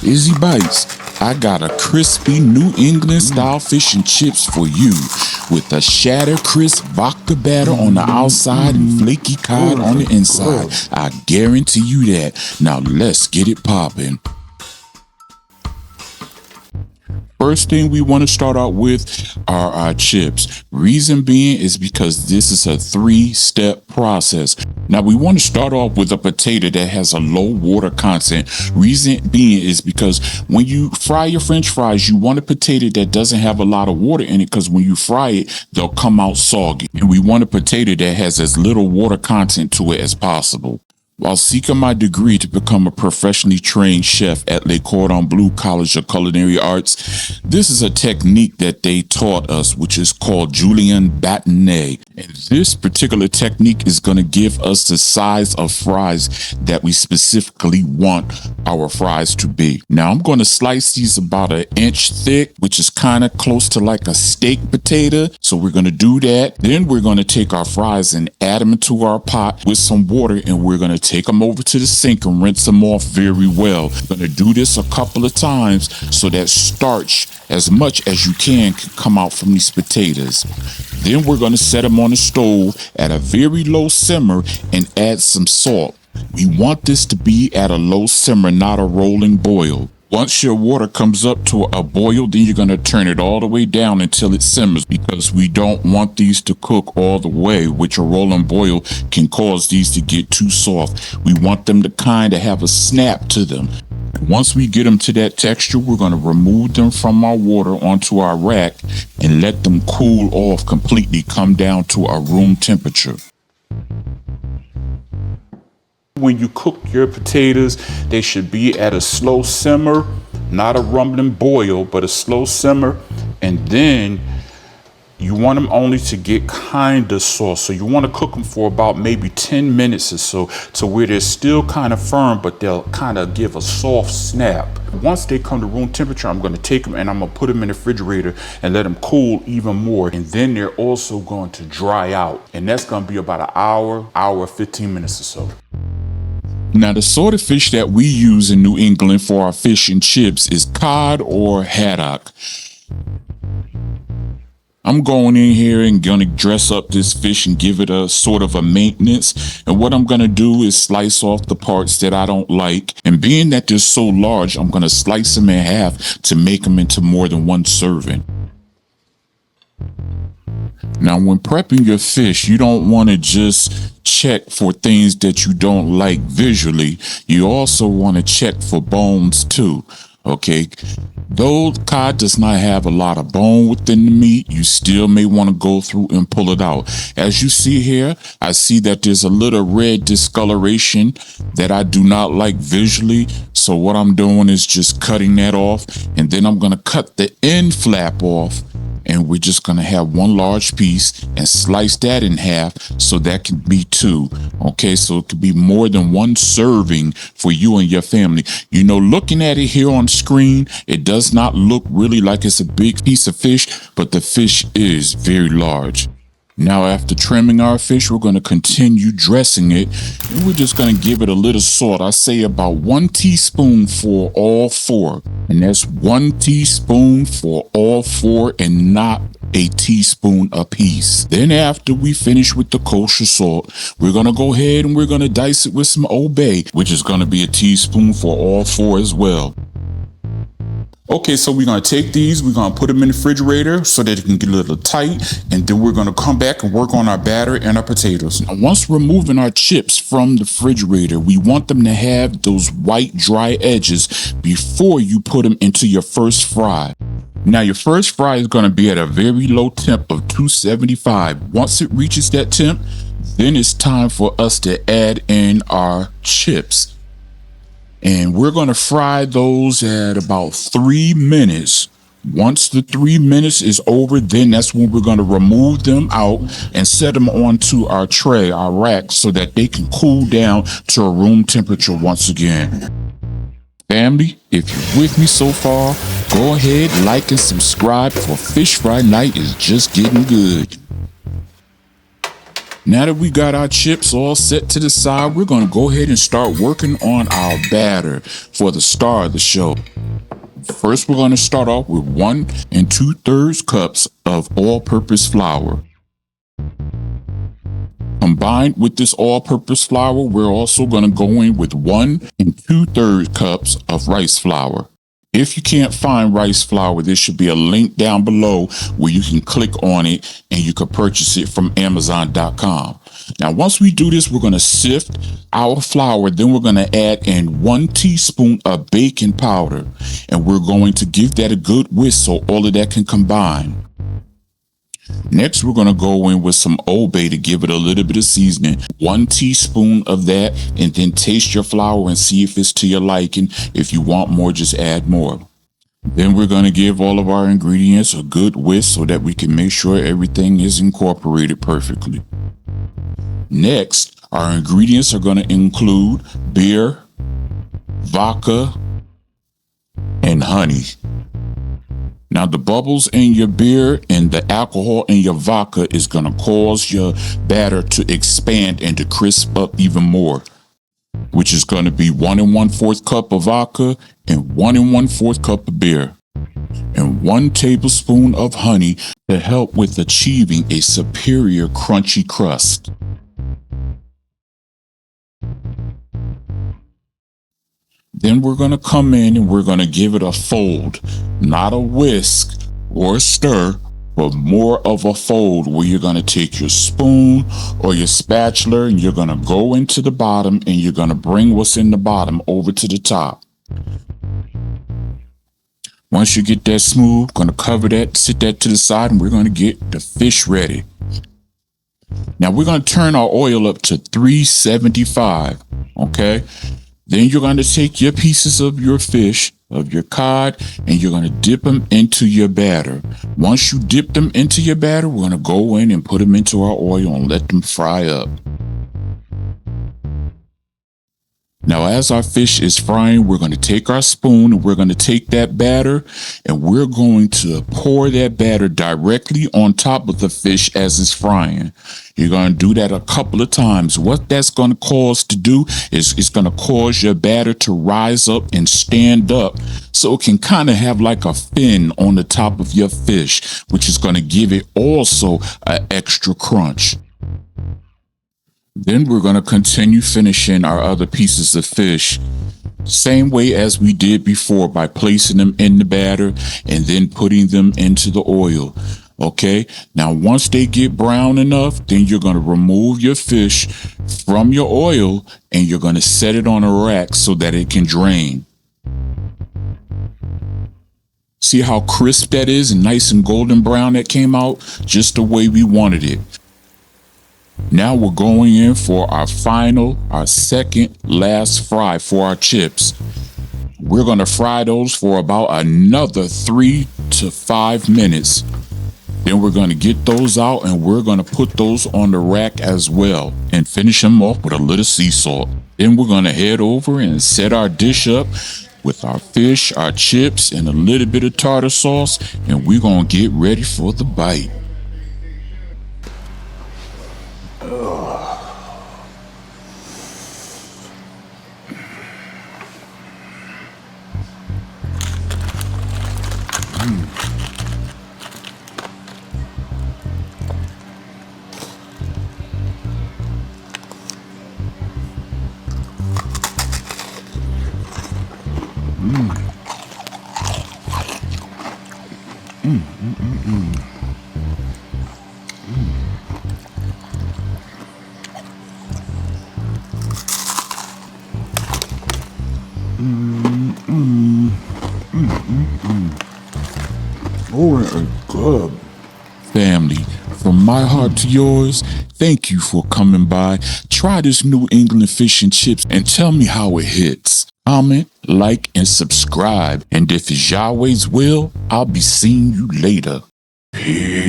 Izzy Bites, I got a crispy New England style fish and chips for you with a shatter-crisp vodka batter on the outside and flaky cod on the inside. I guarantee you that. Now let's get it poppin'. First thing we want to start out with are our chips. Reason being is because this is a 3-step process. Now we want to start off with a potato that has a low water content. Reason being is because when you fry your French fries, you want a potato that doesn't have a lot of water in it, because when you fry it, they'll come out soggy. And we want a potato that has as little water content to it as possible. While seeking my degree to become a professionally trained chef at Le Cordon Bleu College of Culinary Arts, this is a technique that they taught us, which is called julienne bâtonnet. And this particular technique is going to give us the size of fries that we specifically want our fries to be. Now I'm going to slice these about 1 inch thick, which is kind of close to like a steak potato. So we're going to do that. Then we're going to take our fries and add them into our pot with some water, and we're going to take them over to the sink and rinse them off very well. We're going to do this a couple of times so that starch, as much as you can come out from these potatoes. Then we're going to set them on the stove at a very low simmer and add some salt. We want this to be at a low simmer, not a rolling boil. Once your water comes up to a boil, then you're going to turn it all the way down until it simmers, because we don't want these to cook all the way, which a rolling boil can cause these to get too soft. We want them to kind of have a snap to them. Once we get them to that texture, we're going to remove them from our water onto our rack and let them cool off completely, come down to a room temperature. When you cook your potatoes, they should be at a slow simmer, not a rumbling boil, but a slow simmer. And then you want them only to get kind of soft. So you want to cook them for about maybe 10 minutes or so, to where they're still kind of firm, but they'll kind of give a soft snap. Once they come to room temperature, I'm going to take them and I'm going to put them in the refrigerator and let them cool even more. And then they're also going to dry out. And that's going to be about an hour, 15 minutes or so. Now, the sort of fish that we use in New England for our fish and chips is cod or haddock. I'm going in here and gonna dress up this fish and give it a sort of a maintenance. And what I'm gonna do is slice off the parts that I don't like. And being that they're so large, I'm gonna slice them in half to make them into more than one serving. Now, when prepping your fish, you don't want to just check for things that you don't like visually. You also want to check for bones too. Okay, though cod does not have a lot of bone within the meat, you still may want to go through and pull it out. As you see here, I see that there's a little red discoloration that I do not like visually. So what I'm doing is just cutting that off, and then I'm going to cut the end flap off. And we're just going to have one large piece and slice that in half, so that can be 2. Okay, so it could be more than one serving for you and your family. You know, looking at it here on screen, it does not look really like it's a big piece of fish, but the fish is very large. Now, after trimming our fish, we're going to continue dressing it, and we're just going to give it a little salt. I say about 1 teaspoon for all 4, and that's 1 teaspoon for all 4 and not a teaspoon apiece. Then after we finish with the kosher salt, we're going to go ahead and we're going to dice it with some Old Bay, which is going to be a teaspoon for all 4 as well. Okay, so we're going to take these, we're going to put them in the refrigerator so that it can get a little tight, and then we're going to come back and work on our batter and our potatoes. Now, once removing our chips from the refrigerator, we want them to have those white, dry edges before you put them into your first fry. Now, your first fry is going to be at a very low temp of 275. Once it reaches that temp, then it's time for us to add in our chips. And we're going to fry those at about 3 minutes. Once the 3 minutes is over, then that's when we're going to remove them out and set them onto our tray, our rack, so that they can cool down to a room temperature once again. Family, if you're with me so far, go ahead, like and subscribe, for Fish Fry Night is just getting good. Now that we got our chips all set to the side, we're going to go ahead and start working on our batter for the star of the show. First, we're going to start off with 1 2/3 cups of all-purpose flour. Combined with this all-purpose flour, we're also going to go in with 1 2/3 cups of rice flour. If you can't find rice flour, there should be a link down below where you can click on it and you can purchase it from Amazon.com. Now, once we do this, we're going to sift our flour. Then we're going to add in 1 teaspoon of baking powder. And we're going to give that a good whisk so all of that can combine. Next, we're going to go in with some Old Bay to give it a little bit of seasoning. 1 teaspoon of that, and then taste your flour and see if it's to your liking. If you want more, just add more. Then we're going to give all of our ingredients a good whisk so that we can make sure everything is incorporated perfectly. Next, our ingredients are going to include beer, vodka, and honey. Now, the bubbles in your beer and the alcohol in your vodka is going to cause your batter to expand and to crisp up even more, which is going to be 1 1/4 cup of vodka and 1 1/4 cup of beer, and 1 tablespoon of honey to help with achieving a superior crunchy crust. Then we're going to come in and we're going to give it a fold, not a whisk or a stir, but more of a fold where you're going to take your spoon or your spatula and you're going to go into the bottom and you're going to bring what's in the bottom over to the top. Once you get that smooth, going to cover that, sit that to the side, and we're going to get the fish ready. Now we're going to turn our oil up to 375, okay? Then you're going to take your pieces of your fish, of your cod, and you're going to dip them into your batter. Once you dip them into your batter, we're going to go in and put them into our oil and let them fry up. Now, as our fish is frying, we're going to take our spoon and we're going to take that batter and we're going to pour that batter directly on top of the fish as it's frying. You're going to do that a couple of times. What that's going to cause to do is it's going to cause your batter to rise up and stand up so it can kind of have like a fin on the top of your fish, which is going to give it also an extra crunch. Then we're going to continue finishing our other pieces of fish, same way as we did before, by placing them in the batter and then putting them into the oil. Okay, now once they get brown enough, then you're going to remove your fish from your oil and you're going to set it on a rack so that it can drain. See how crisp that is and nice and golden brown that came out? Just the way we wanted it. Now we're going in for our second last fry for our chips. We're going to fry those for about another 3 to 5 minutes. Then we're going to get those out and we're going to put those on the rack as well and finish them off with a little sea salt. Then we're going to head over and set our dish up with our fish, our chips, and a little bit of tartar sauce, and we're going to get ready for the bite. Oh, it's good. Family, from my heart to yours, thank you for coming by. Try this New England fish and chips and tell me how it hits. Comment, like, and subscribe. And if it's Yahweh's will, I'll be seeing you later. Peace.